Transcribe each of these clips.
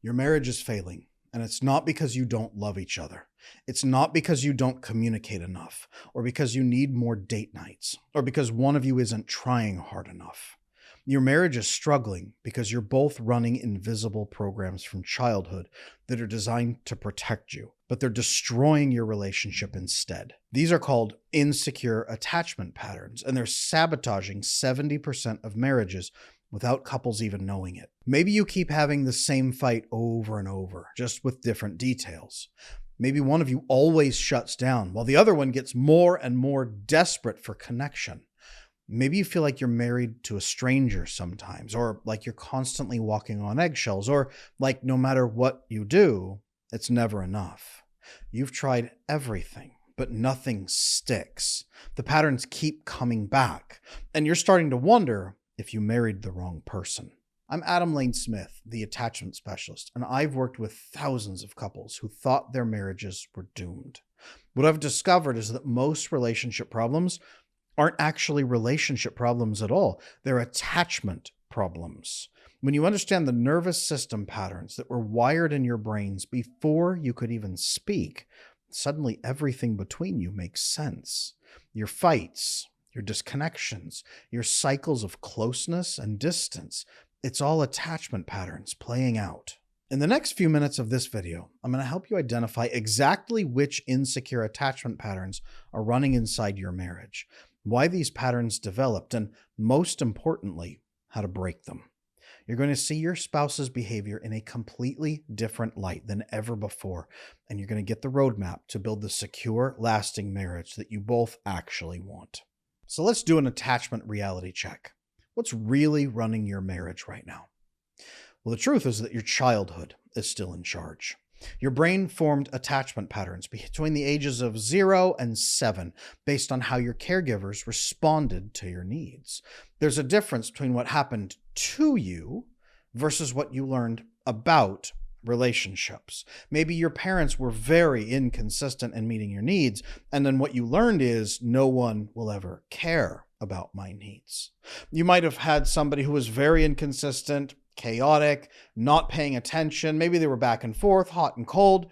Your marriage is failing, and it's not because you don't love each other. It's not because you don't communicate enough, or because you need more date nights, or because one of you isn't trying hard enough. Your marriage is struggling because you're both running invisible programs from childhood that are designed to protect you, but they're destroying your relationship instead. These are called insecure attachment patterns, and they're sabotaging 70% of marriages without couples even knowing it. Maybe you keep having the same fight over and over, just with different details. Maybe one of you always shuts down, while the other one gets more and more desperate for connection. Maybe you feel like you're married to a stranger sometimes, or like you're constantly walking on eggshells, or like no matter what you do, it's never enough. You've tried everything, but nothing sticks. The patterns keep coming back, and you're starting to wonder if you married the wrong person. I'm Adam Lane Smith, the attachment specialist, and I've worked with thousands of couples who thought their marriages were doomed. What I've discovered is that most relationship problems aren't actually relationship problems at all. They're attachment problems. When you understand the nervous system patterns that were wired in your brains before you could even speak, suddenly everything between you makes sense. Your fights, your disconnections, your cycles of closeness and distance, it's all attachment patterns playing out. In the next few minutes of this video, I'm going to help you identify exactly which insecure attachment patterns are running inside your marriage, why these patterns developed, and most importantly, how to break them. You're going to see your spouse's behavior in a completely different light than ever before, and you're going to get the roadmap to build the secure, lasting marriage that you both actually want. So let's do an attachment reality check. What's really running your marriage right now? Well, the truth is that your childhood is still in charge. Your brain formed attachment patterns between the ages of 0 and 7 based on how your caregivers responded to your needs. There's a difference between what happened to you versus what you learned about relationships. Maybe your parents were very inconsistent in meeting your needs, and then what you learned is no one will ever care about my needs. You might have had somebody who was very inconsistent, chaotic, not paying attention. Maybe they were back and forth, hot and cold,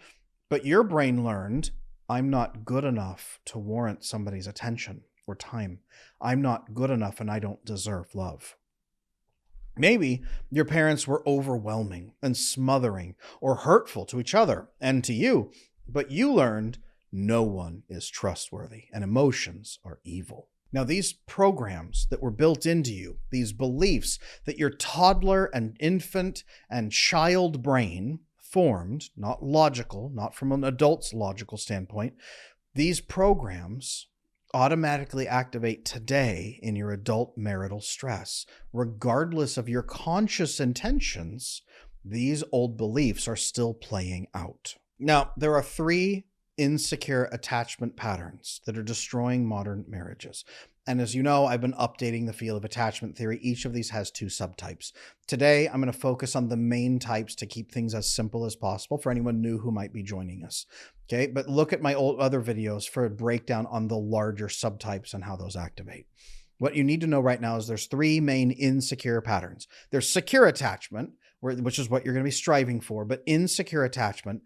but your brain learned, I'm not good enough to warrant somebody's attention or time. I'm not good enough and I don't deserve love. Maybe your parents were overwhelming and smothering or hurtful to each other and to you, but you learned no one is trustworthy and emotions are evil. Now, these programs that were built into you, these beliefs that your toddler and infant and child brain formed, not logical, not from an adult's logical standpoint, these programs automatically activate today in your adult marital stress. Regardless of your conscious intentions, these old beliefs are still playing out. Now, there are 3 insecure attachment patterns that are destroying modern marriages. And as you know, I've been updating the field of attachment theory. Each of these has 2 subtypes. Today, I'm going to focus on the main types to keep things as simple as possible for anyone new who might be joining us. Okay, but look at my other videos for a breakdown on the larger subtypes and how those activate. What you need to know right now is there's 3 main insecure patterns. There's secure attachment, which is what you're going to be striving for, but insecure attachment.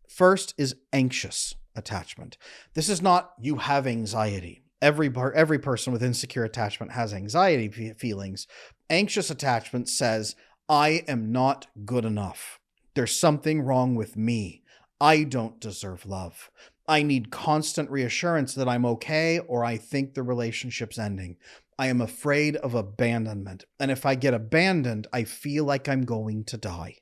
First is anxious attachment. This is not you have anxiety. Every person with insecure attachment has anxiety feelings. Anxious attachment says, I am not good enough. There's something wrong with me. I don't deserve love. I need constant reassurance that I'm okay, or I think the relationship's ending. I am afraid of abandonment. And if I get abandoned, I feel like I'm going to die.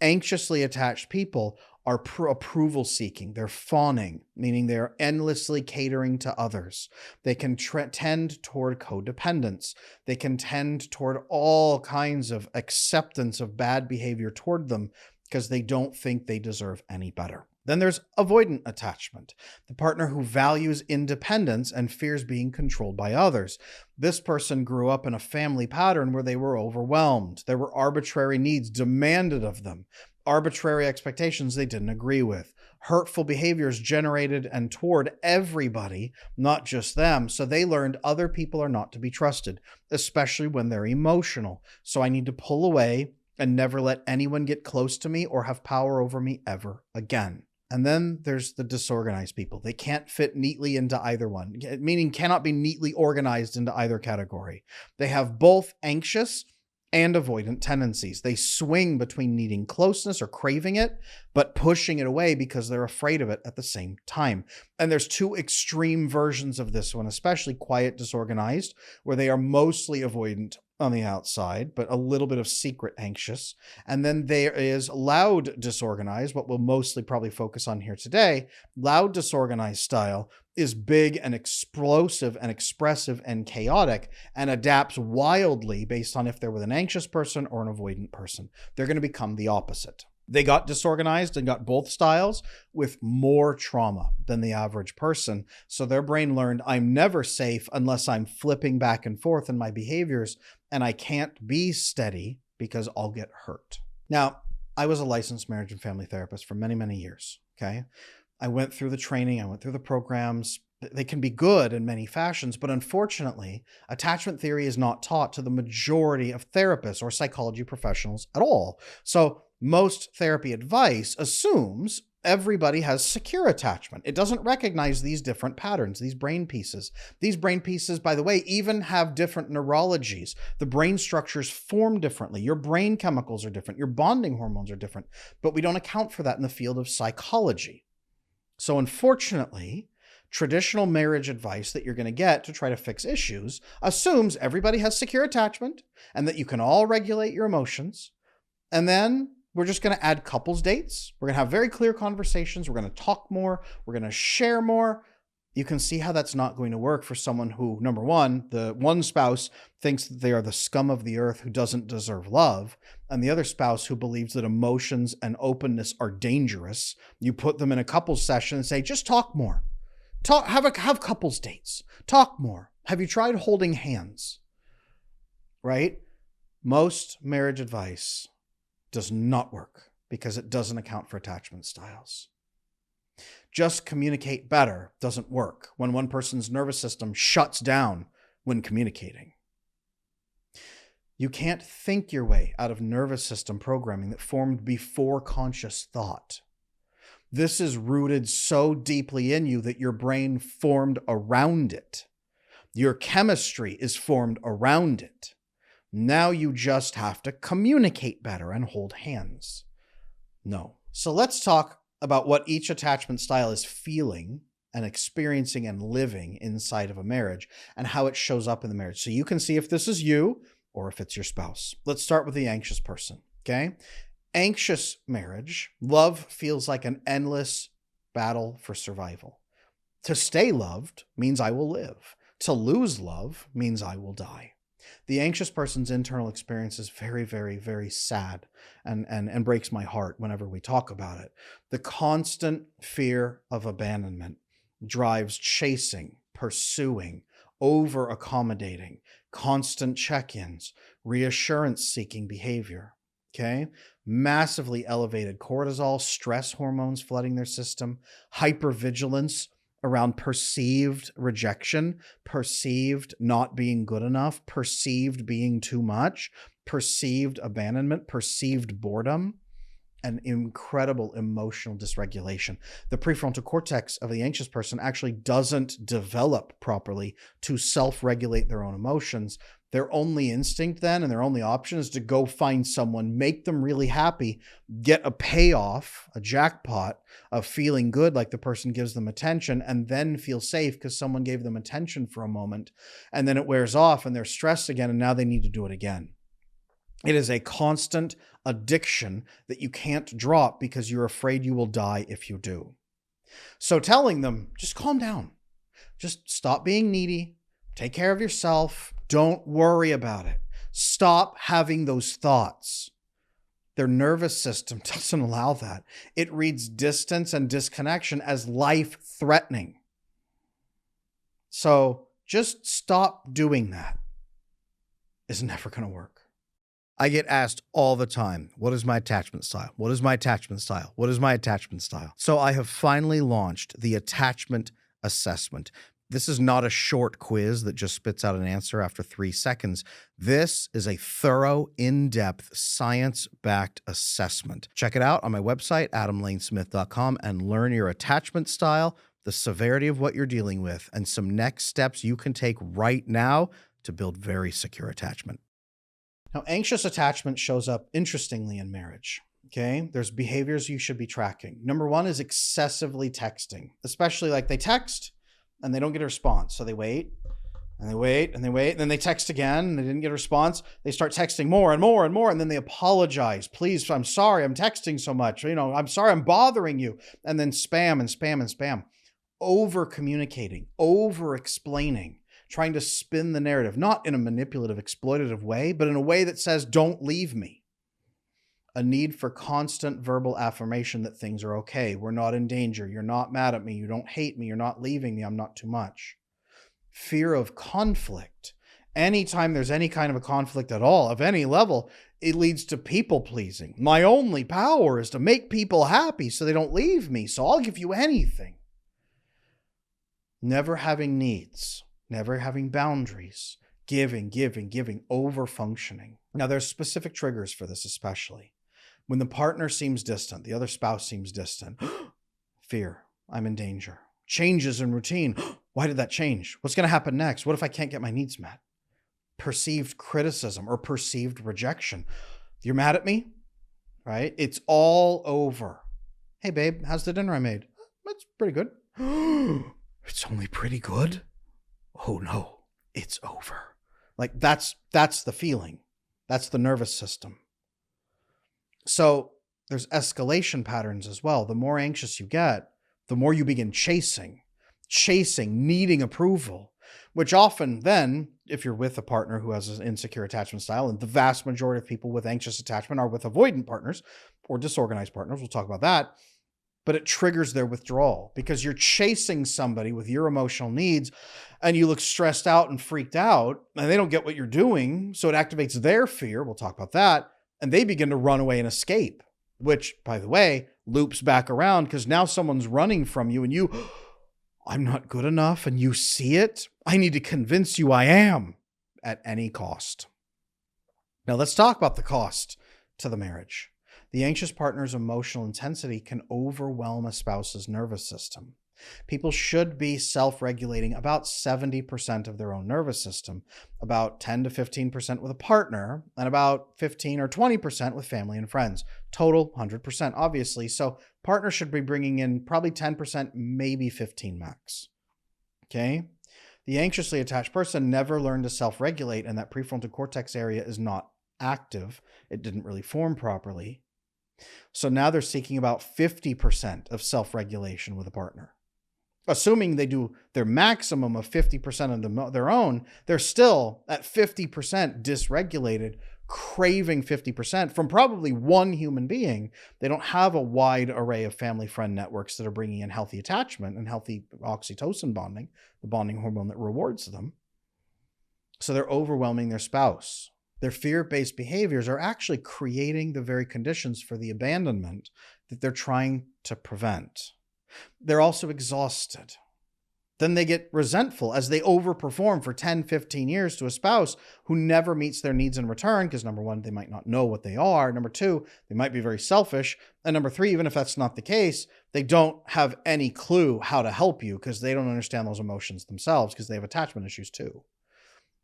Anxiously attached people are approval seeking. They're fawning, meaning they're endlessly catering to others. They can tend toward codependence. They can tend toward all kinds of acceptance of bad behavior toward them because they don't think they deserve any better. Then there's avoidant attachment, the partner who values independence and fears being controlled by others. This person grew up in a family pattern where they were overwhelmed. There were arbitrary needs demanded of them, arbitrary expectations they didn't agree with, hurtful behaviors generated and toward everybody, not just them. So they learned other people are not to be trusted, especially when they're emotional. So I need to pull away and never let anyone get close to me or have power over me ever again. And then there's the disorganized people. They can't fit neatly into either one, meaning cannot be neatly organized into either category. They have both anxious and avoidant tendencies. They swing between needing closeness or craving it, but pushing it away because they're afraid of it at the same time. And there's two extreme versions of this one, especially quiet disorganized, where they are mostly avoidant on the outside, but a little bit of secret anxious. And then there is loud disorganized, what we'll mostly probably focus on here today. Loud disorganized style is big and explosive and expressive and chaotic and adapts wildly based on if they're with an anxious person or an avoidant person. They're going to become the opposite. They got disorganized and got both styles with more trauma than the average person. So their brain learned, I'm never safe unless I'm flipping back and forth in my behaviors, and I can't be steady because I'll get hurt. Now, I was a licensed marriage and family therapist for many, many years, okay? I went through the training, I went through the programs. They can be good in many fashions, but unfortunately, attachment theory is not taught to the majority of therapists or psychology professionals at all. So most therapy advice assumes everybody has secure attachment. It doesn't recognize these different patterns, these brain pieces. These brain pieces, by the way, even have different neurologies. The brain structures form differently. Your brain chemicals are different. Your bonding hormones are different, but we don't account for that in the field of psychology. So unfortunately, traditional marriage advice that you're going to get to try to fix issues assumes everybody has secure attachment and that you can all regulate your emotions. And then we're just going to add couples dates. We're going to have very clear conversations. We're going to talk more. We're going to share more. You can see how that's not going to work for someone who, number one, the one spouse thinks that they are the scum of the earth who doesn't deserve love, and the other spouse who believes that emotions and openness are dangerous. You put them in a couples session and say, just talk more. Have couples dates. Talk more. Have you tried holding hands? Right? Most marriage advice does not work because it doesn't account for attachment styles. Just communicate better doesn't work when one person's nervous system shuts down when communicating. You can't think your way out of nervous system programming that formed before conscious thought. This is rooted so deeply in you that your brain formed around it. Your chemistry is formed around it. Now you just have to communicate better and hold hands. No. So let's talk about what each attachment style is feeling and experiencing and living inside of a marriage and how it shows up in the marriage. So you can see if this is you or if it's your spouse. Let's start with the anxious person, okay? Anxious marriage, love feels like an endless battle for survival. To stay loved means I will live. To lose love means I will die. The anxious person's internal experience is very, very, very sad and breaks my heart whenever we talk about it. The constant fear of abandonment drives chasing, pursuing, over-accommodating, constant check-ins, reassurance-seeking behavior. Okay? Massively elevated cortisol, stress hormones flooding their system, hypervigilance around perceived rejection, perceived not being good enough, perceived being too much, perceived abandonment, perceived boredom, and incredible emotional dysregulation. The prefrontal cortex of the anxious person actually doesn't develop properly to self-regulate their own emotions. Their only instinct then and their only option is to go find someone, make them really happy, get a payoff, a jackpot of feeling good like the person gives them attention, and then feel safe because someone gave them attention for a moment. And then it wears off and they're stressed again and now they need to do it again. It is a constant addiction that you can't drop because you're afraid you will die if you do. So telling them, just calm down. Just stop being needy. Take care of yourself. Don't worry about it. Stop having those thoughts. Their nervous system doesn't allow that. It reads distance and disconnection as life-threatening. So just stop doing that. It's never going to work. I get asked all the time, what is my attachment style? What is my attachment style? What is my attachment style? So I have finally launched the attachment assessment. This is not a short quiz that just spits out an answer after 3 seconds. This is a thorough, in-depth, science-backed assessment. Check it out on my website, adamlanesmith.com, and learn your attachment style, the severity of what you're dealing with, and some next steps you can take right now to build very secure attachment. Now, anxious attachment shows up interestingly in marriage. Okay, there's behaviors you should be tracking. Number one is excessively texting, especially like they text and they don't get a response. So they wait and they wait and they wait. And then they text again and they didn't get a response. They start texting more and more and more. And then they apologize. Please, I'm sorry, I'm texting so much. I'm sorry, I'm bothering you. And then spam and spam and spam. Over communicating, over explaining, trying to spin the narrative, not in a manipulative, exploitative way, but in a way that says, don't leave me. A need for constant verbal affirmation that things are okay. We're not in danger. You're not mad at me. You don't hate me. You're not leaving me. I'm not too much. Fear of conflict. Anytime there's any kind of a conflict at all, of any level, it leads to people pleasing. My only power is to make people happy so they don't leave me. So I'll give you anything. Never having needs. Never having boundaries. Giving, over functioning. Now there's specific triggers for this especially. When the partner seems distant, the other spouse seems distant. Fear, I'm in danger. Changes in routine. Why did that change? What's going to happen next? What if I can't get my needs met? Perceived criticism or perceived rejection. You're mad at me, right? It's all over. Hey babe, how's the dinner I made? It's pretty good. It's only pretty good? Oh no, it's over. Like that's the feeling. That's the nervous system. So there's escalation patterns as well. The more anxious you get, the more you begin chasing, needing approval, which often then, if you're with a partner who has an insecure attachment style, and the vast majority of people with anxious attachment are with avoidant partners or disorganized partners, we'll talk about that, but it triggers their withdrawal because you're chasing somebody with your emotional needs and you look stressed out and freaked out and they don't get what you're doing. So it activates their fear. We'll talk about that. And they begin to run away and escape, which, by the way, loops back around because now someone's running from you and I'm not good enough and you see it. I need to convince you I am at any cost. Now let's talk about the cost to the marriage. The anxious partner's emotional intensity can overwhelm a spouse's nervous system. People should be self-regulating about 70% of their own nervous system, about 10 to 15% with a partner, and about 15 or 20% with family and friends. Total 100%, obviously. So partner should be bringing in probably 10%, maybe 15 max. Okay? The anxiously attached person never learned to self-regulate, and that prefrontal cortex area is not active. It didn't really form properly. So now they're seeking about 50% of self-regulation with a partner. Assuming they do their maximum of 50% of their own, they're still at 50% dysregulated, craving 50% from probably one human being. They don't have a wide array of family friend networks that are bringing in healthy attachment and healthy oxytocin bonding, the bonding hormone that rewards them. So they're overwhelming their spouse. Their fear-based behaviors are actually creating the very conditions for the abandonment that they're trying to prevent. They're also exhausted. Then they get resentful as they overperform for 10, 15 years to a spouse who never meets their needs in return because number one, they might not know what they are. Number two, they might be very selfish. And number three, even if that's not the case, they don't have any clue how to help you because they don't understand those emotions themselves because they have attachment issues too.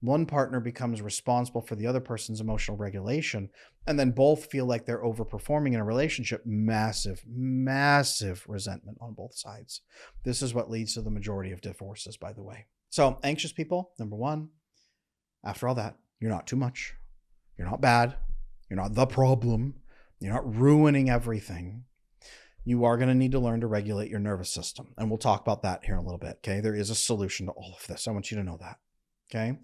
One partner becomes responsible for the other person's emotional regulation, and then both feel like they're overperforming in a relationship. Massive, massive resentment on both sides. This is what leads to the majority of divorces, by the way. So anxious people, number one, after all that, you're not too much. You're not bad. You're not the problem. You're not ruining everything. You are going to need to learn to regulate your nervous system. And we'll talk about that here in a little bit, okay? There is a solution to all of this. I want you to know that, okay?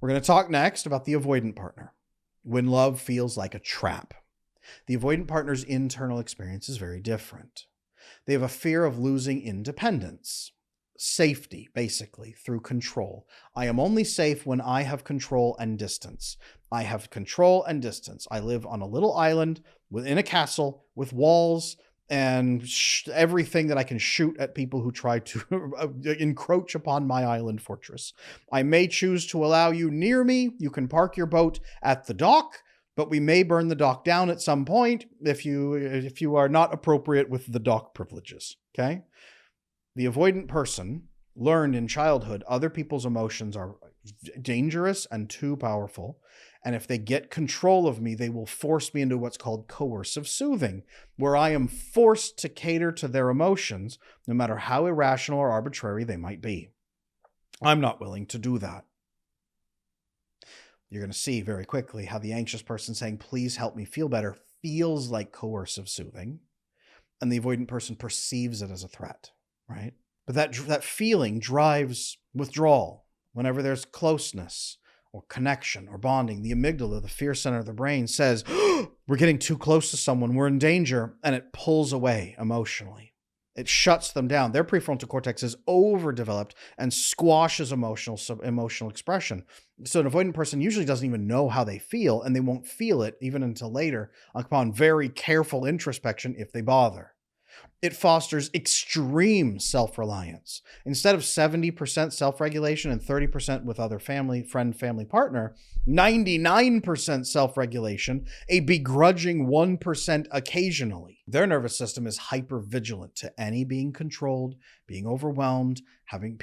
We're going to talk next about the avoidant partner. When love feels like a trap. The avoidant partner's internal experience is very different. They have a fear of losing independence, safety, basically, through control. I am only safe when I have control and distance. I have control and distance. I live on a little island within a castle with walls and everything that I can shoot at people who try to encroach upon my island fortress. I may choose to allow you near me. You can park your boat at the dock, but we may burn the dock down at some point if you are not appropriate with the dock privileges, okay? The avoidant person learned in childhood other people's emotions are dangerous and too powerful. And if they get control of me, they will force me into what's called coercive soothing, where I am forced to cater to their emotions, no matter how irrational or arbitrary they might be. I'm not willing to do that. You're going to see very quickly how the anxious person saying, please help me feel better, feels like coercive soothing, and the avoidant person perceives it as a threat, right? But that feeling drives withdrawal. Whenever there's closeness or connection or bonding, the amygdala, the fear center of the brain, says, we're getting too close to someone, we're in danger, and it pulls away emotionally. It shuts them down. Their prefrontal cortex is overdeveloped and squashes emotional expression. So an avoidant person usually doesn't even know how they feel, and they won't feel it even until later upon very careful introspection if they bother. It fosters extreme self-reliance. Instead of 70% self-regulation and 30% with other family partner, 99% self-regulation, a begrudging 1% occasionally. Their nervous system is hyper-vigilant to any being controlled, being overwhelmed, having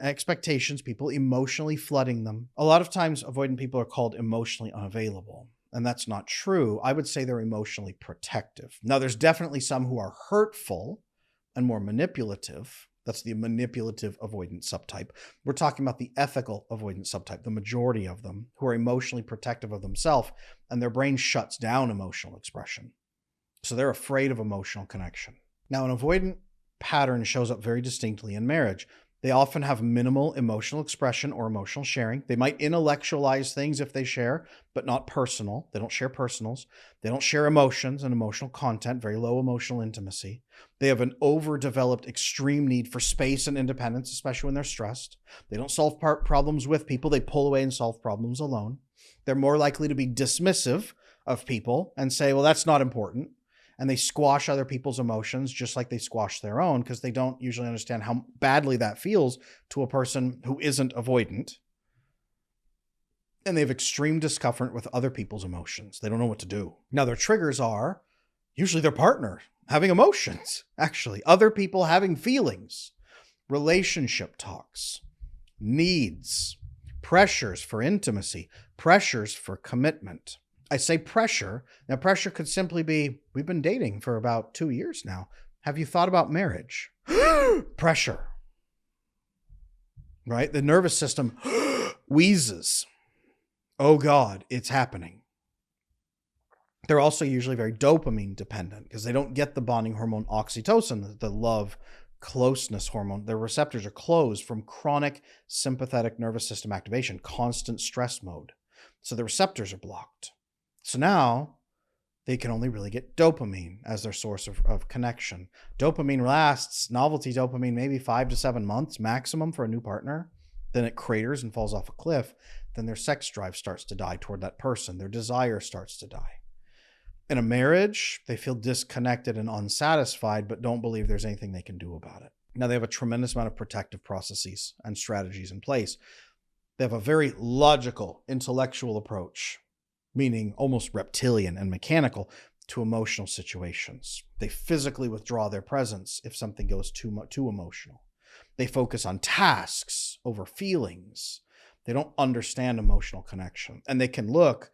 expectations, people emotionally flooding them. A lot of times, avoidant people are called emotionally unavailable. And that's not true. I would say they're emotionally protective. Now, there's definitely some who are hurtful and more manipulative. That's the manipulative avoidant subtype. We're talking about the ethical avoidant subtype, the majority of them, who are emotionally protective of themselves, and their brain shuts down emotional expression. So they're afraid of emotional connection. Now, an avoidant pattern shows up very distinctly in marriage. They often have minimal emotional expression or emotional sharing. They might intellectualize things if they share, but not personal. They don't share personals. They don't share emotions and emotional content, very low emotional intimacy. They have an overdeveloped extreme need for space and independence, especially when they're stressed. They don't solve problems with people. They pull away and solve problems alone. They're more likely to be dismissive of people and say, well, that's not important. And they squash other people's emotions just like they squash their own, because they don't usually understand how badly that feels to a person who isn't avoidant. And they have extreme discomfort with other people's emotions. They don't know what to do. Now, their triggers are usually their partner having emotions, actually, other people having feelings, relationship talks, needs, pressures for intimacy, pressures for commitment. I say pressure. Now, pressure could simply be, we've been dating for about 2 years now. Have you thought about marriage? Pressure. Right? The nervous system wheezes. Oh God, it's happening. They're also usually very dopamine dependent because they don't get the bonding hormone oxytocin, the love closeness hormone. Their receptors are closed from chronic sympathetic nervous system activation, constant stress mode. So the receptors are blocked. So now they can only really get dopamine as their source of connection. Dopamine lasts, novelty dopamine, maybe 5 to 7 months maximum for a new partner. Then it craters and falls off a cliff. Then their sex drive starts to die toward that person. Their desire starts to die. In a marriage, they feel disconnected and unsatisfied, but don't believe there's anything they can do about it. Now, they have a tremendous amount of protective processes and strategies in place. They have a very logical, intellectual approach, meaning almost reptilian and mechanical, to emotional situations. They physically withdraw their presence if something goes too emotional. They focus on tasks over feelings. They don't understand emotional connection. And they can look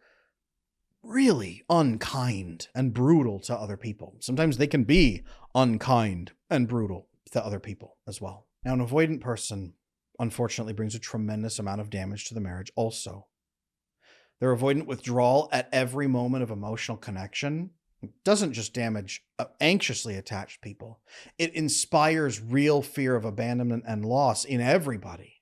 really unkind and brutal to other people. Sometimes they can be unkind and brutal to other people as well. Now, an avoidant person, unfortunately, brings a tremendous amount of damage to the marriage also. Their avoidant withdrawal at every moment of emotional connection doesn't just damage anxiously attached people. It inspires real fear of abandonment and loss in everybody.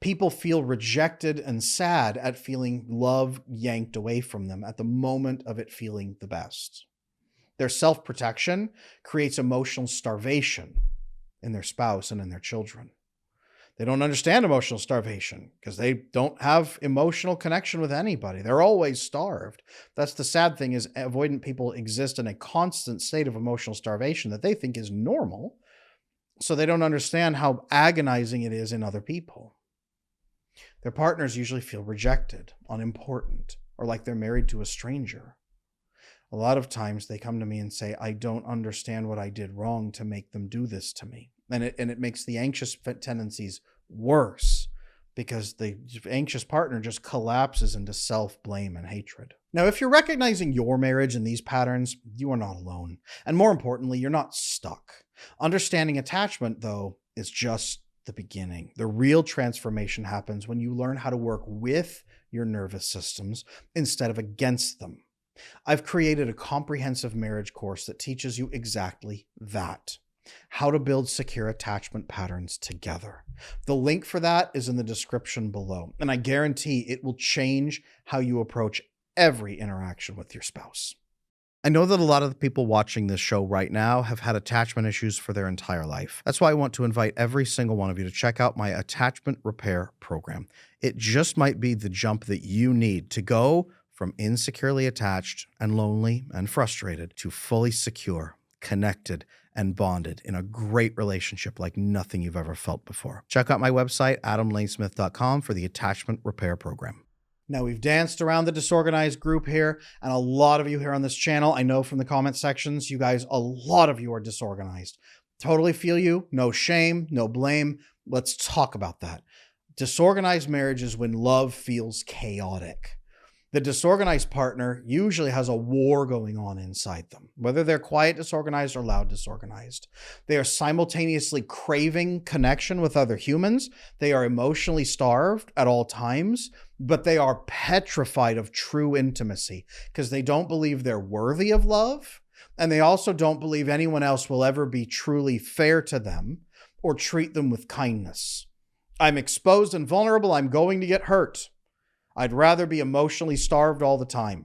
People feel rejected and sad at feeling love yanked away from them at the moment of it feeling the best. Their self-protection creates emotional starvation in their spouse and in their children. They don't understand emotional starvation because they don't have emotional connection with anybody. They're always starved. That's the sad thing, is avoidant people exist in a constant state of emotional starvation that they think is normal. So they don't understand how agonizing it is in other people. Their partners usually feel rejected, unimportant, or like they're married to a stranger. A lot of times they come to me and say, I don't understand what I did wrong to make them do this to me. And it makes the anxious tendencies worse because the anxious partner just collapses into self-blame and hatred. Now, if you're recognizing your marriage and these patterns, you are not alone. And more importantly, you're not stuck. Understanding attachment, though, is just the beginning. The real transformation happens when you learn how to work with your nervous systems instead of against them. I've created a comprehensive marriage course that teaches you exactly that. How to build secure attachment patterns together. The link for that is in the description below, and I guarantee it will change how you approach every interaction with your spouse. I know that a lot of the people watching this show right now have had attachment issues for their entire life. That's why I want to invite every single one of you to check out my attachment repair program. It just might be the jump that you need to go from insecurely attached and lonely and frustrated to fully secure, connected, and bonded in a great relationship like nothing you've ever felt before. Check out my website, adamlanesmith.com, for the attachment repair program. Now, we've danced around the disorganized group here, and a lot of you here on this channel, I know from the comment sections, you guys, a lot of you are disorganized. Totally feel you. No shame, no blame. Let's talk about that. Disorganized marriage is when love feels chaotic. The disorganized partner usually has a war going on inside them, whether they're quiet disorganized or loud disorganized. They are simultaneously craving connection with other humans. They are emotionally starved at all times, but they are petrified of true intimacy because they don't believe they're worthy of love. And they also don't believe anyone else will ever be truly fair to them or treat them with kindness. I'm exposed and vulnerable. I'm going to get hurt. I'd rather be emotionally starved all the time.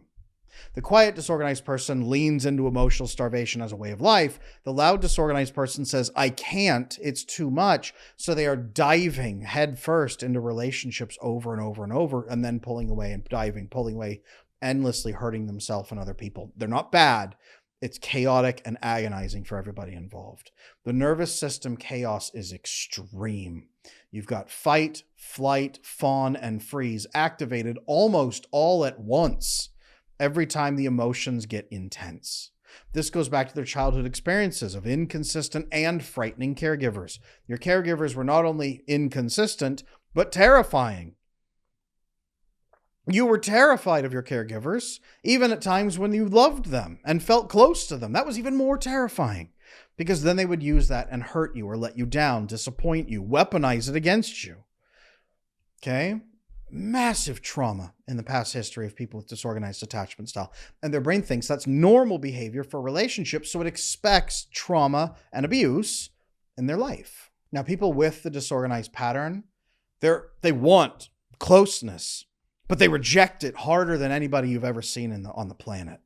The quiet, disorganized person leans into emotional starvation as a way of life. The loud, disorganized person says, I can't, it's too much. So they are diving headfirst into relationships over and over and over, and then pulling away and diving, pulling away, endlessly hurting themselves and other people. They're not bad. It's chaotic and agonizing for everybody involved. The nervous system chaos is extreme. You've got fight, flight, fawn, and freeze activated almost all at once every time the emotions get intense. This goes back to their childhood experiences of inconsistent and frightening caregivers. Your caregivers were not only inconsistent, but terrifying. You were terrified of your caregivers, even at times when you loved them and felt close to them. That was even more terrifying because then they would use that and hurt you or let you down, disappoint you, weaponize it against you. Okay? Massive trauma in the past history of people with disorganized attachment style. And their brain thinks that's normal behavior for relationships, so it expects trauma and abuse in their life. Now, people with the disorganized pattern, they want closeness, but they reject it harder than anybody you've ever seen on the planet.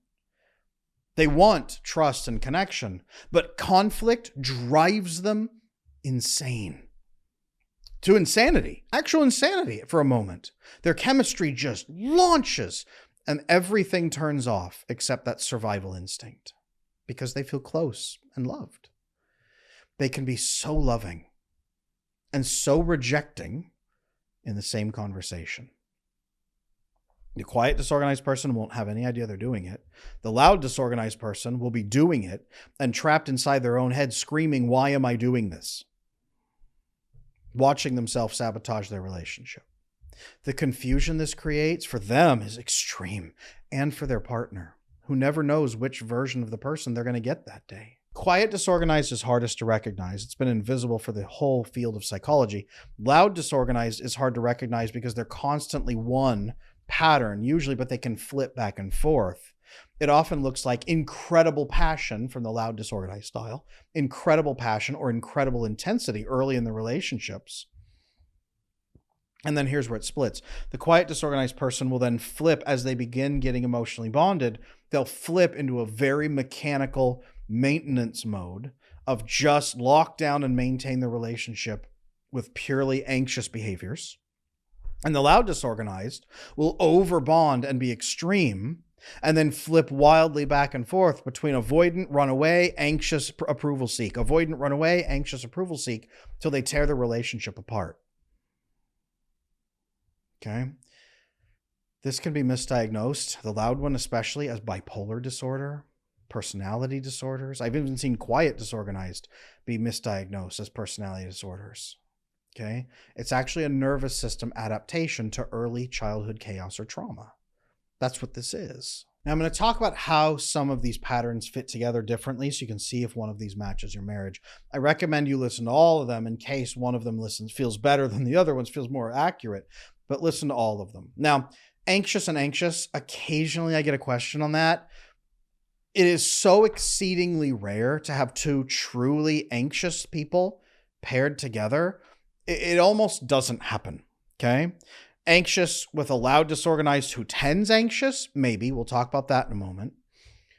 They want trust and connection, but conflict drives them insane. To insanity, actual insanity for a moment. Their chemistry just launches and everything turns off except that survival instinct because they feel close and loved. They can be so loving and so rejecting in the same conversation. The quiet, disorganized person won't have any idea they're doing it. The loud, disorganized person will be doing it and trapped inside their own head screaming, why am I doing this? Watching themselves sabotage their relationship. The confusion this creates for them is extreme, and for their partner, who never knows which version of the person they're going to get that day. Quiet, disorganized is hardest to recognize. It's been invisible for the whole field of psychology. Loud, disorganized is hard to recognize because they're constantly one pattern, usually, but they can flip back and forth. It often looks like incredible passion from the loud, disorganized style, incredible passion or incredible intensity early in the relationships. And then here's where it splits. The quiet, disorganized person will then flip as they begin getting emotionally bonded. They'll flip into a very mechanical maintenance mode of just lock down and maintain the relationship with purely anxious behaviors. And the loud disorganized will overbond and be extreme and then flip wildly back and forth between avoidant, run away, anxious, approval seek, avoidant, run away, anxious, approval seek, till they tear the relationship apart. Okay? This can be misdiagnosed, the loud one especially, as bipolar disorder, personality disorders. I've even seen quiet disorganized be misdiagnosed as personality disorders. Okay? It's actually a nervous system adaptation to early childhood chaos or trauma. That's what this is. Now I'm going to talk about how some of these patterns fit together differently so you can see if one of these matches your marriage. I recommend you listen to all of them in case one of them feels better than the other ones, feels more accurate, but listen to all of them. Now, anxious and anxious, occasionally I get a question on that. It is so exceedingly rare to have two truly anxious people paired together. It almost doesn't happen, okay? Anxious with a loud disorganized who tends anxious, maybe. We'll talk about that in a moment.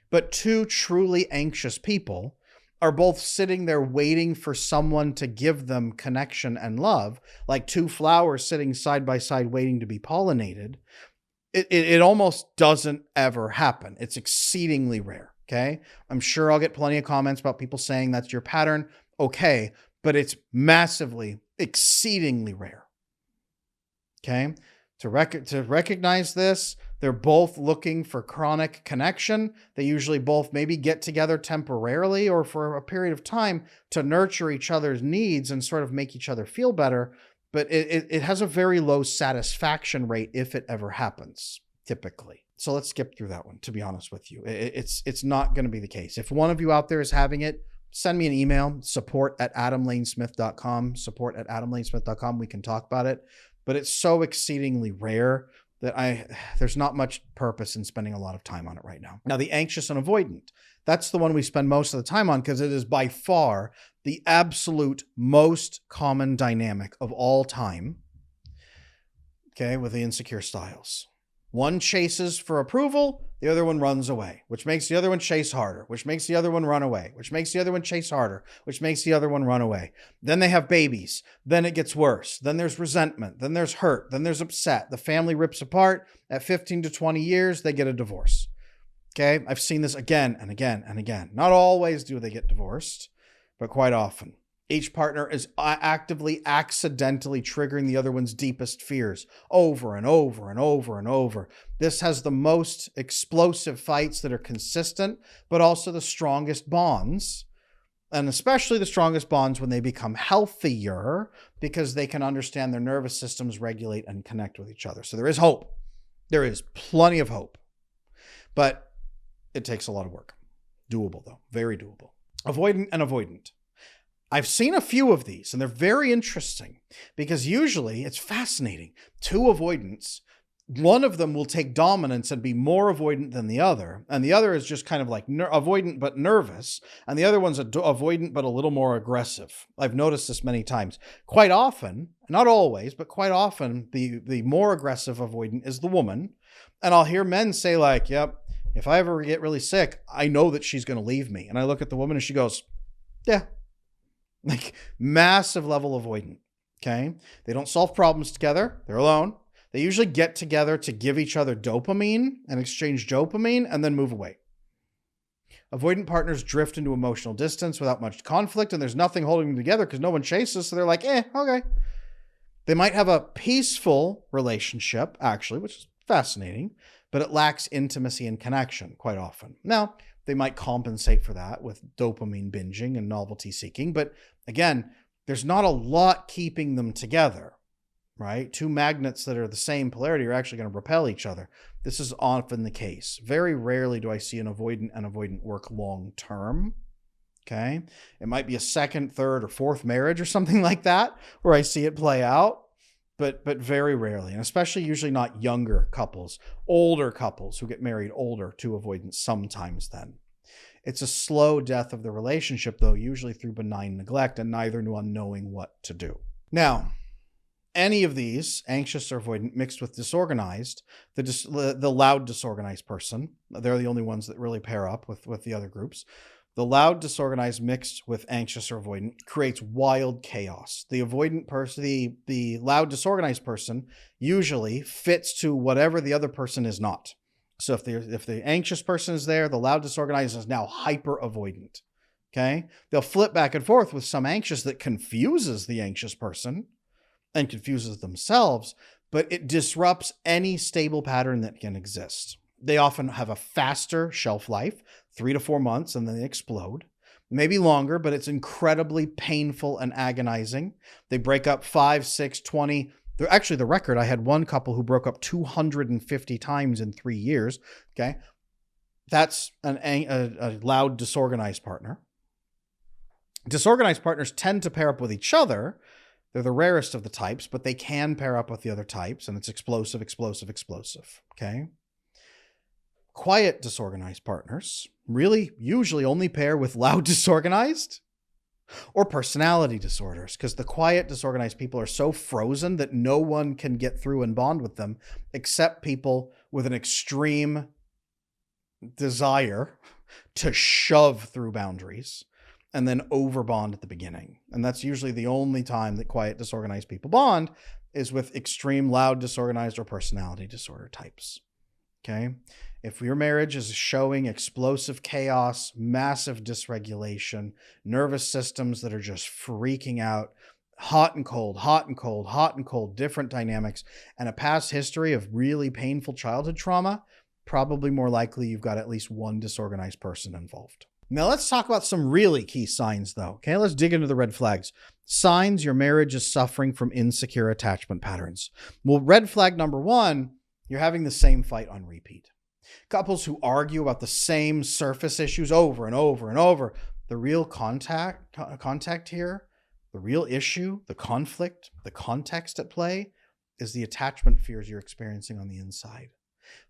But two truly anxious people are both sitting there waiting for someone to give them connection and love, like two flowers sitting side by side waiting to be pollinated. It almost doesn't ever happen. It's exceedingly rare, okay? I'm sure I'll get plenty of comments about people saying that's your pattern. Okay, but it's massively, exceedingly rare. Okay, to recognize this, they're both looking for chronic connection. They usually both maybe get together temporarily or for a period of time to nurture each other's needs and sort of make each other feel better. But it has a very low satisfaction rate if it ever happens, typically. So let's skip through that one, to be honest with you. It's not going to be the case. If one of you out there is having it, send me an email, support@adamlanesmith.com, support@adamlanesmith.com. We can talk about it. But it's so exceedingly rare that there's not much purpose in spending a lot of time on it right now. Now, the anxious and avoidant, that's the one we spend most of the time on because it is by far the absolute most common dynamic of all time, okay, with the insecure styles. One chases for approval, the other one runs away, which makes the other one chase harder, which makes the other one run away, which makes the other one chase harder, which makes the other one run away. Then they have babies. Then it gets worse. Then there's resentment. Then there's hurt. Then there's upset. The family rips apart. At 15 to 20 years, they get a divorce. Okay? I've seen this again and again and again. Not always do they get divorced, but quite often. Each partner is actively, accidentally triggering the other one's deepest fears over and over and over and over. This has the most explosive fights that are consistent, but also the strongest bonds, and especially the strongest bonds when they become healthier because they can understand their nervous systems regulate and connect with each other. So there is hope. There is plenty of hope, but it takes a lot of work. Doable though, very doable. Avoidant and avoidant. I've seen a few of these, and they're very interesting because usually it's fascinating. Two avoidants, one of them will take dominance and be more avoidant than the other, and the other is just kind of like avoidant but nervous, and the other one's avoidant but a little more aggressive. I've noticed this many times. Quite often, not always, but quite often, the more aggressive avoidant is the woman, and I'll hear men say like, yep, if I ever get really sick, I know that she's going to leave me. And I look at the woman and she goes, yeah. Like massive level avoidant, okay? They don't solve problems together. They're alone. They usually get together to give each other dopamine and exchange dopamine and then move away. Avoidant partners drift into emotional distance without much conflict, and there's nothing holding them together because no one chases, so they're like, okay. They might have a peaceful relationship, actually, which is fascinating, but it lacks intimacy and connection quite often. Now, they might compensate for that with dopamine binging and novelty seeking. But again, there's not a lot keeping them together, right? Two magnets that are the same polarity are actually going to repel each other. This is often the case. Very rarely do I see an avoidant and avoidant work long term. Okay. It might be a second, third, or fourth marriage or something like that where I see it play out. But very rarely, and especially usually not younger couples, older couples who get married older to avoidance sometimes then. It's a slow death of the relationship, though, usually through benign neglect and neither one knowing what to do. Now, any of these, anxious or avoidant, mixed with disorganized, the loud disorganized person, they're the only ones that really pair up with the other groups. The loud, disorganized mixed with anxious or avoidant creates wild chaos. The avoidant person, the loud, disorganized person usually fits to whatever the other person is not. So if the anxious person is there, the loud, disorganized is now hyper avoidant. Okay? They'll flip back and forth with some anxious that confuses the anxious person and confuses themselves, but it disrupts any stable pattern that can exist. They often have a faster shelf life, 3 to 4 months, and then they explode. Maybe longer, but it's incredibly painful and agonizing. They break up 5, 6, 20. Actually, the record, I had one couple who broke up 250 times in 3 years. Okay. That's a loud, disorganized partner. Disorganized partners tend to pair up with each other. They're the rarest of the types, but they can pair up with the other types, and it's explosive, explosive, explosive. Okay. Quiet, disorganized partners really usually only pair with loud, disorganized or personality disorders, because the quiet, disorganized people are so frozen that no one can get through and bond with them except people with an extreme desire to shove through boundaries and then overbond at the beginning. And that's usually the only time that quiet, disorganized people bond is with extreme loud, disorganized or personality disorder types. Okay. If your marriage is showing explosive chaos, massive dysregulation, nervous systems that are just freaking out, hot and cold, hot and cold, hot and cold, different dynamics, and a past history of really painful childhood trauma, probably more likely you've got at least one disorganized person involved. Now let's talk about some really key signs though. Okay, let's dig into the red flags. Signs your marriage is suffering from insecure attachment patterns. Well, red flag number 1, you're having the same fight on repeat. Couples who argue about the same surface issues over and over and over. The real contact here, the real issue, the conflict, the context at play is the attachment fears you're experiencing on the inside.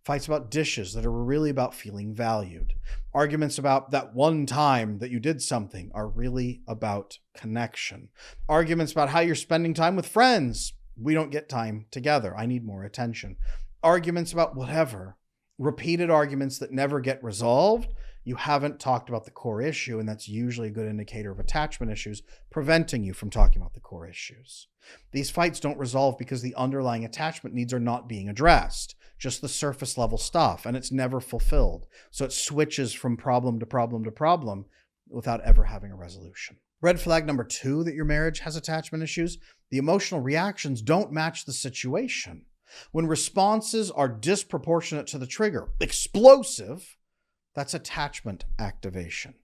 Fights about dishes that are really about feeling valued. Arguments about that one time that you did something are really about connection. Arguments about how you're spending time with friends. We don't get time together. I need more attention. Arguments about whatever. Repeated arguments that never get resolved. You haven't talked about the core issue, and that's usually a good indicator of attachment issues, preventing you from talking about the core issues. These fights don't resolve because the underlying attachment needs are not being addressed, just the surface level stuff, and it's never fulfilled. So it switches from problem to problem to problem without ever having a resolution. Red flag number 2 that your marriage has attachment issues, the emotional reactions don't match the situation. When responses are disproportionate to the trigger, explosive, that's attachment activation.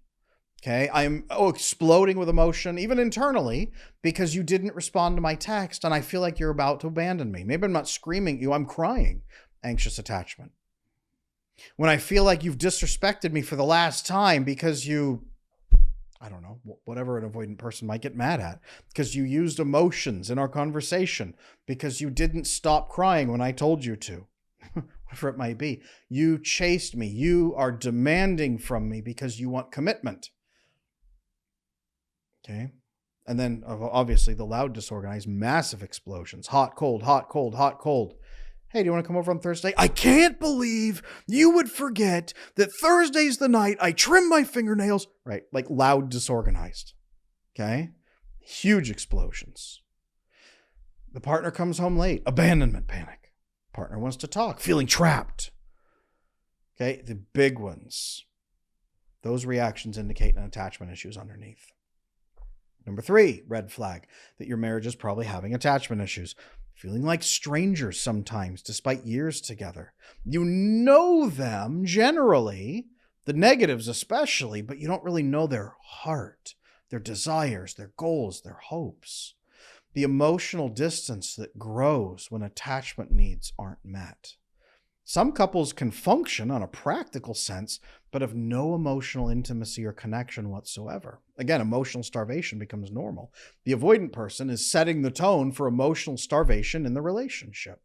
Okay, I'm exploding with emotion, even internally, because you didn't respond to my text and I feel like you're about to abandon me. Maybe I'm not screaming at you, I'm crying. Anxious attachment. When I feel like you've disrespected me for the last time because you, I don't know, whatever an avoidant person might get mad at, because you used emotions in our conversation, because you didn't stop crying when I told you to, whatever it might be. You chased me. You are demanding from me because you want commitment. Okay. And then obviously the loud, disorganized, massive explosions, hot, cold, hot, cold, hot, cold. Hey, do you want to come over on Thursday? I can't believe you would forget that Thursday's the night I trim my fingernails. Right, like loud, disorganized. Okay? Huge explosions. The partner comes home late. Abandonment panic. Partner wants to talk. Feeling trapped. Okay, the big ones. Those reactions indicate an attachment issue is underneath. Number 3, red flag, that your marriage is probably having attachment issues. Feeling like strangers sometimes, despite years together. You know them generally, the negatives especially, but you don't really know their heart, their desires, their goals, their hopes. The emotional distance that grows when attachment needs aren't met. Some couples can function on a practical sense, but have no emotional intimacy or connection whatsoever. Again, emotional starvation becomes normal. The avoidant person is setting the tone for emotional starvation in the relationship.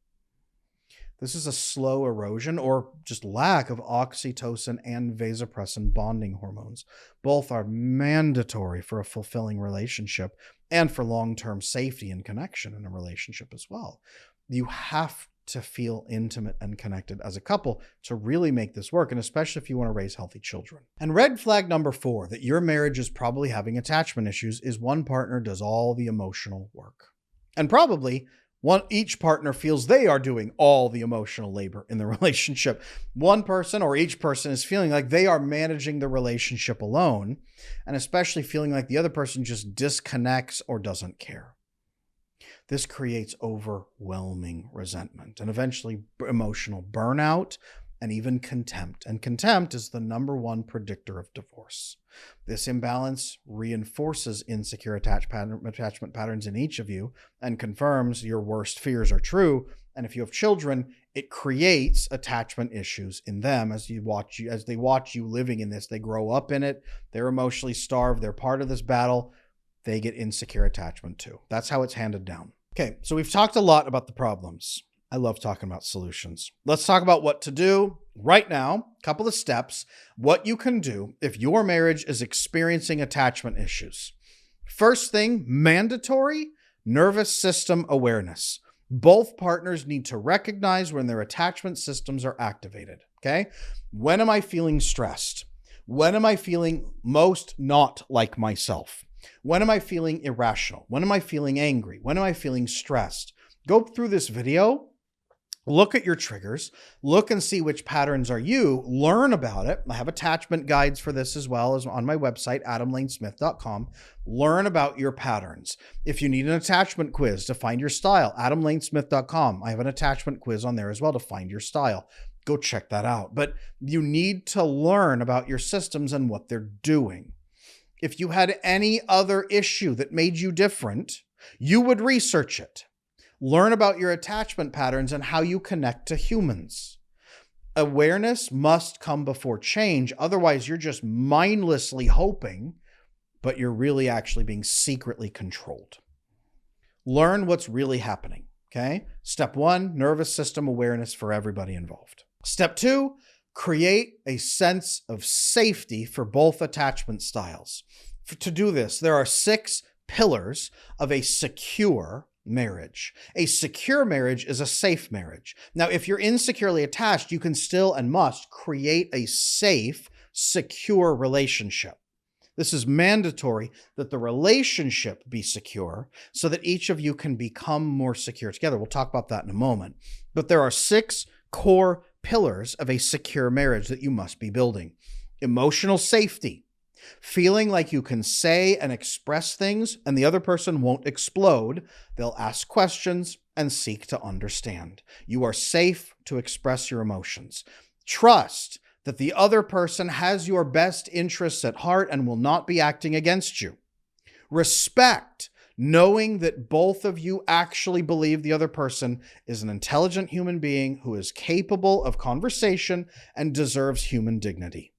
This is a slow erosion or just lack of oxytocin and vasopressin bonding hormones. Both are mandatory for a fulfilling relationship and for long-term safety and connection in a relationship as well. You have to feel intimate and connected as a couple to really make this work, and especially if you want to raise healthy children. And red flag number 4, that your marriage is probably having attachment issues, is one partner does all the emotional work. And probably each partner feels they are doing all the emotional labor in the relationship. One person or each person is feeling like they are managing the relationship alone, and especially feeling like the other person just disconnects or doesn't care. This creates overwhelming resentment and eventually emotional burnout and even contempt. And contempt is the number one predictor of divorce. This imbalance reinforces insecure attachment patterns in each of you and confirms your worst fears are true. And if you have children, it creates attachment issues in them as they watch you living in this. They grow up in it. They're emotionally starved. They're part of this battle. They get insecure attachment too. That's how it's handed down. Okay, so we've talked a lot about the problems. I love talking about solutions. Let's talk about what to do right now. A couple of steps, what you can do if your marriage is experiencing attachment issues. First thing, mandatory nervous system awareness. Both partners need to recognize when their attachment systems are activated. Okay, when am I feeling stressed? When am I feeling most not like myself? When am I feeling irrational? When am I feeling angry? When am I feeling stressed? Go through this video, look at your triggers, look and see which patterns are you, learn about it. I have attachment guides for this as well as on my website, adamlanesmith.com. Learn about your patterns. If you need an attachment quiz to find your style, adamlanesmith.com. I have an attachment quiz on there as well to find your style. Go check that out. But you need to learn about your systems and what they're doing. If you had any other issue that made you different, you would research it. Learn about your attachment patterns and how you connect to humans. Awareness must come before change. Otherwise, you're just mindlessly hoping, but you're really actually being secretly controlled. Learn what's really happening, okay? Step 1, nervous system awareness for everybody involved. Step 2, create a sense of safety for both attachment styles. To do this, there are 6 pillars of a secure marriage. A secure marriage is a safe marriage. Now, if you're insecurely attached, you can still and must create a safe, secure relationship. This is mandatory that the relationship be secure so that each of you can become more secure together. We'll talk about that in a moment. But there are 6 core pillars of a secure marriage that you must be building. Emotional safety. Feeling like you can say and express things and the other person won't explode. They'll ask questions and seek to understand. You are safe to express your emotions. Trust that the other person has your best interests at heart and will not be acting against you. Respect, knowing that both of you actually believe the other person is an intelligent human being who is capable of conversation and deserves human dignity.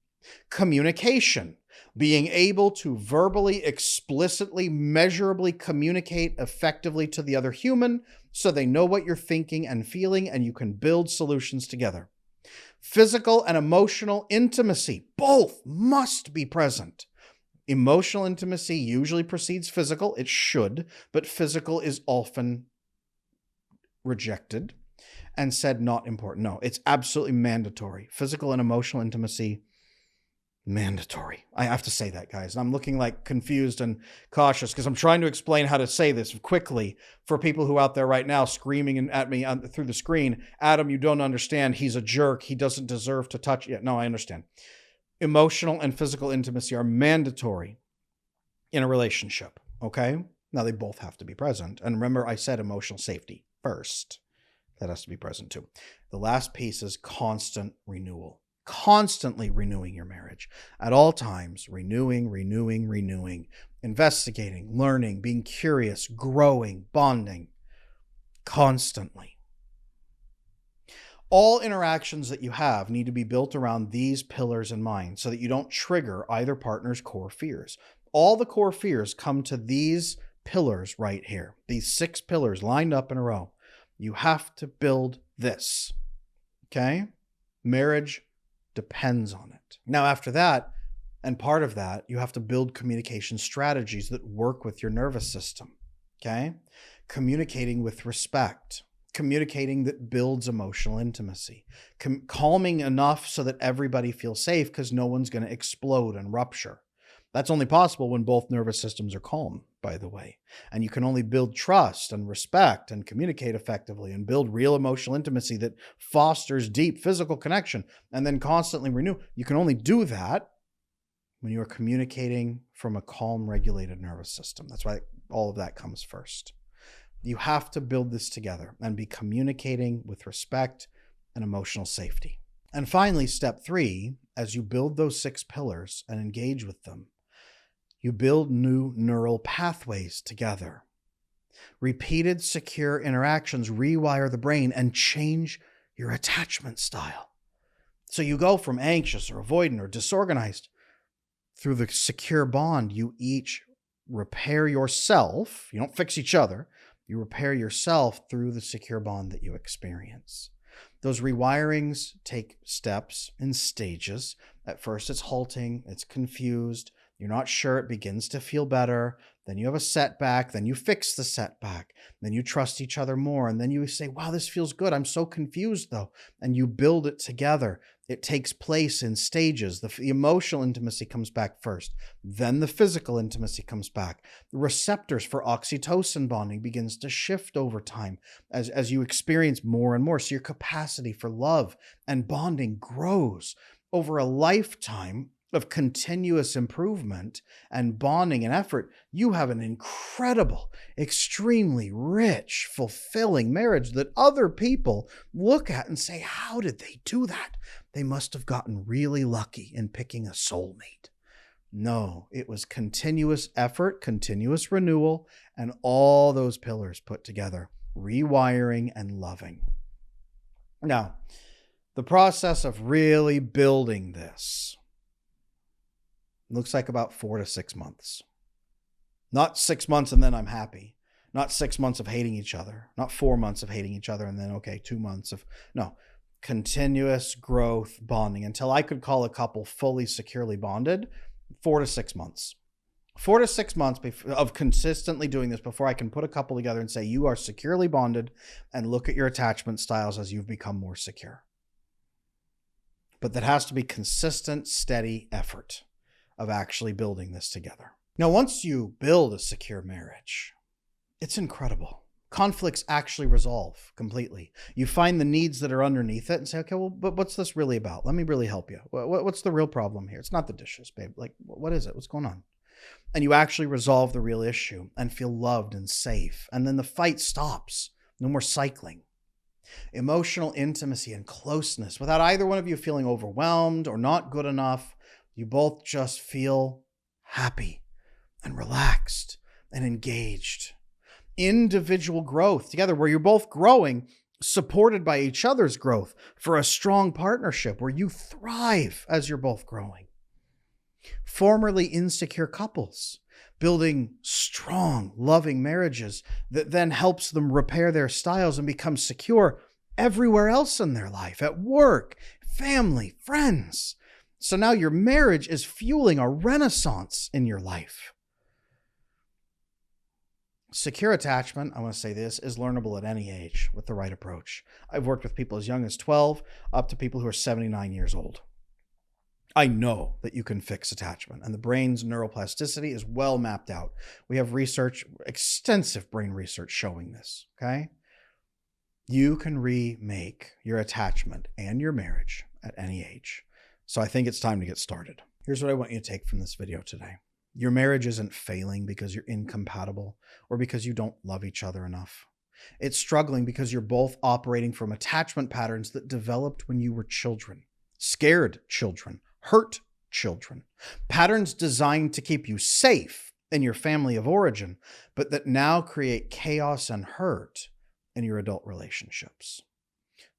Communication, being able to verbally, explicitly, measurably communicate effectively to the other human so they know what you're thinking and feeling and you can build solutions together. Physical and emotional intimacy, both must be present. Emotional intimacy usually precedes physical. It should, but physical is often rejected and said not important. No, it's absolutely mandatory. Physical and emotional intimacy, mandatory. I have to say that, guys. I'm looking like confused and cautious because I'm trying to explain how to say this quickly for people who are out there right now screaming at me through the screen. Adam, you don't understand. He's a jerk. He doesn't deserve to touch you. No, I understand. Emotional and physical intimacy are mandatory in a relationship, okay? Now, they both have to be present. And remember, I said emotional safety first. That has to be present too. The last piece is constant renewal. Constantly renewing your marriage. At all times, renewing, investigating, learning, being curious, growing, bonding. Constantly. All interactions that you have need to be built around these pillars in mind so that you don't trigger either partner's core fears. All the core fears come to these pillars right here. These 6 pillars lined up in a row. You have to build this. Okay? Marriage depends on it. Now, after that, and part of that, you have to build communication strategies that work with your nervous system. Okay? Communicating with respect. communicating that builds emotional intimacy, calming enough so that everybody feels safe because no one's going to explode and rupture. That's only possible when both nervous systems are calm, by the way. And you can only build trust and respect and communicate effectively and build real emotional intimacy that fosters deep physical connection and then constantly renew. You can only do that when you are communicating from a calm, regulated nervous system. That's why all of that comes first. You have to build this together and be communicating with respect and emotional safety. And finally, step 3, as you build those 6 pillars and engage with them, you build new neural pathways together. Repeated secure interactions rewire the brain and change your attachment style. So you go from anxious or avoidant or disorganized through the secure bond. You each repair yourself. You don't fix each other. You repair yourself through the secure bond that you experience. Those rewirings take steps in stages. At first, it's halting, it's confused, you're not sure, it begins to feel better. Then you have a setback, then you fix the setback, then you trust each other more, and then you say, wow, this feels good. I'm so confused though. And you build it together. It takes place in stages. The emotional intimacy comes back first. Then the physical intimacy comes back. The receptors for oxytocin bonding begins to shift over time as you experience more and more. So your capacity for love and bonding grows over a lifetime of continuous improvement and bonding and effort. You have an incredible, extremely rich, fulfilling marriage that other people look at and say, how did they do that? They must have gotten really lucky in picking a soulmate. No, it was continuous effort, continuous renewal, and all those pillars put together, rewiring and loving. Now, the process of really building this looks like about 4 to 6 months. Not 6 months and then I'm happy. Not 6 months of hating each other. Not 4 months of hating each other and then, okay, 2 months of, no. Continuous growth bonding until I could call a couple fully securely bonded, 4 to 6 months. 4 to 6 months of consistently doing this before I can put a couple together and say, you are securely bonded, and look at your attachment styles as you've become more secure. But that has to be consistent, steady effort of actually building this together. Now, once you build a secure marriage, it's incredible. Conflicts actually resolve completely. You find the needs that are underneath it and say, okay, well, but what's this really about? Let me really help you. What's the real problem here? It's not the dishes, babe. Like, what is it? What's going on? And you actually resolve the real issue and feel loved and safe. And then the fight stops. No more cycling. Emotional intimacy and closeness without either one of you feeling overwhelmed or not good enough. You both just feel happy and relaxed and engaged. Individual growth together where you're both growing, supported by each other's growth for a strong partnership where you thrive as you're both growing. Formerly insecure couples building strong, loving marriages that then helps them repair their styles and become secure everywhere else in their life, at work, family, friends. So now your marriage is fueling a renaissance in your life. Secure attachment, I want to say this, is learnable at any age with the right approach. I've worked with people as young as 12 up to people who are 79 years old. I know that you can fix attachment, and the brain's neuroplasticity is well mapped out. We have research, extensive brain research showing this, okay? You can remake your attachment and your marriage at any age. So I think it's time to get started. Here's what I want you to take from this video today. Your marriage isn't failing because you're incompatible or because you don't love each other enough. It's struggling because you're both operating from attachment patterns that developed when you were children, scared children, hurt children, patterns designed to keep you safe in your family of origin, but that now create chaos and hurt in your adult relationships.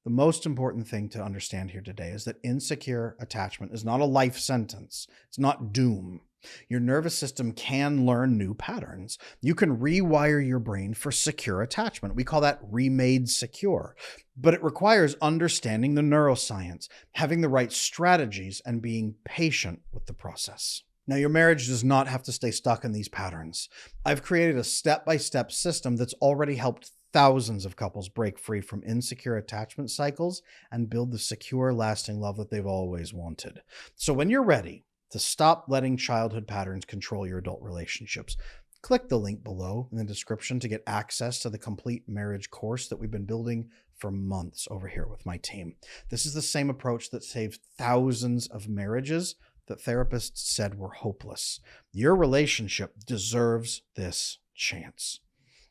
The most important thing to understand here today is that insecure attachment is not a life sentence. It's not doom. Your nervous system can learn new patterns. You can rewire your brain for secure attachment. We call that remade secure. But it requires understanding the neuroscience, having the right strategies, and being patient with the process. Now, your marriage does not have to stay stuck in these patterns. I've created a step-by-step system that's already helped thousands of couples break free from insecure attachment cycles and build the secure, lasting love that they've always wanted. So when you're ready to stop letting childhood patterns control your adult relationships, click the link below in the description to get access to the complete marriage course that we've been building for months over here with my team. This is the same approach that saved thousands of marriages that therapists said were hopeless. Your relationship deserves this chance.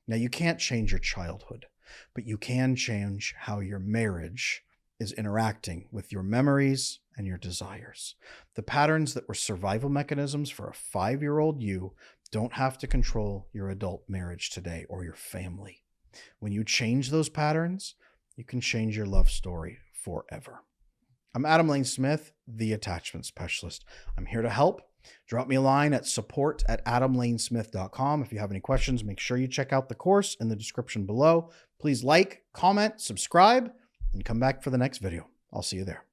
Now, you can't change your childhood, but you can change how your marriage is interacting with your memories and your desires. The patterns that were survival mechanisms for a 5-year-old you don't have to control your adult marriage today or your family. When you change those patterns, you can change your love story forever. I'm Adam Lane Smith, the attachment specialist. I'm here to help. Drop me a line at support@adamlanesmith.com. If you have any questions, make sure you check out the course in the description below. Please like, comment, subscribe, and come back for the next video. I'll see you there.